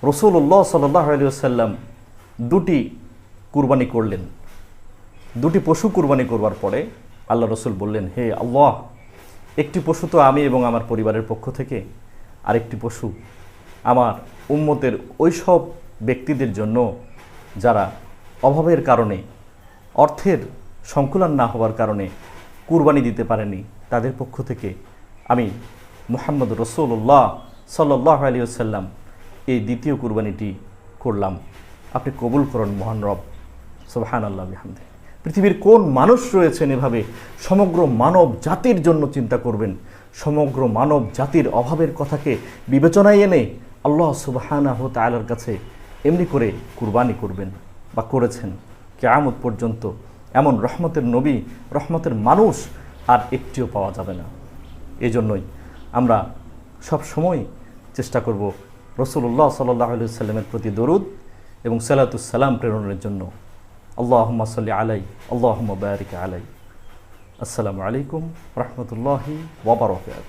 রাসূলুল্লাহ সাল্লাল্লাহু আলাইহি ওয়াসাল্লাম দুটি কুরবানি করলেন। দুটি পশু কুরবানি করবার পরে আল্লাহ রসুল বললেন, হে আল্লাহ, একটি পশু তো আমি এবং আমার পরিবারের পক্ষ থেকে, আরেকটি পশু আমার উম্মতের ওই সব ব্যক্তিদের জন্য যারা অভাবের কারণে, অর্থের সংকুলান না হওয়ার কারণে কুরবানি দিতে পারেনি, তাদের পক্ষ থেকে আমি মুহাম্মদ রাসূলুল্লাহ সাল্লাল্লাহু আলাইহি ওয়াসাল্লাম এই দ্বিতীয় কুরবানিটি করলাম। আপনি কবুল করুন মহান রব। সুবহানাল্লাহ বিহামদিহি। পৃথিবীর কোন মানুষ রয়েছেন এভাবে সমগ্র মানব জাতির জন্য চিন্তা করবেন, সমগ্র মানব জাতির অভাবের কথাকে বিবেচনায় এনে আল্লাহ সুবহানাহু ওয়া তাআলার কাছে এমনি করে কুরবানি করবেন বা করেছেন। কিয়ামত পর্যন্ত এমন রহমতের নবী, রহমতের মানুষ আর একটিও পাওয়া যাবে না। এই জন্যই আমরা সব সময় চেষ্টা করব রাসূলুল্লাহ সাল্লাল্লাহু আলাইহি ওয়াসাল্লামের প্রতি দরুদ এবং সালাতুস সালাম প্রেরণের জন্য। আল্লাহুম্মা সাল্লি আলাই, আল্লাহুম্মা বারিক আলাই। আসসালামু আলাইকুম ওয়া রাহমাতুল্লাহি ওয়া বারাকাতুহু।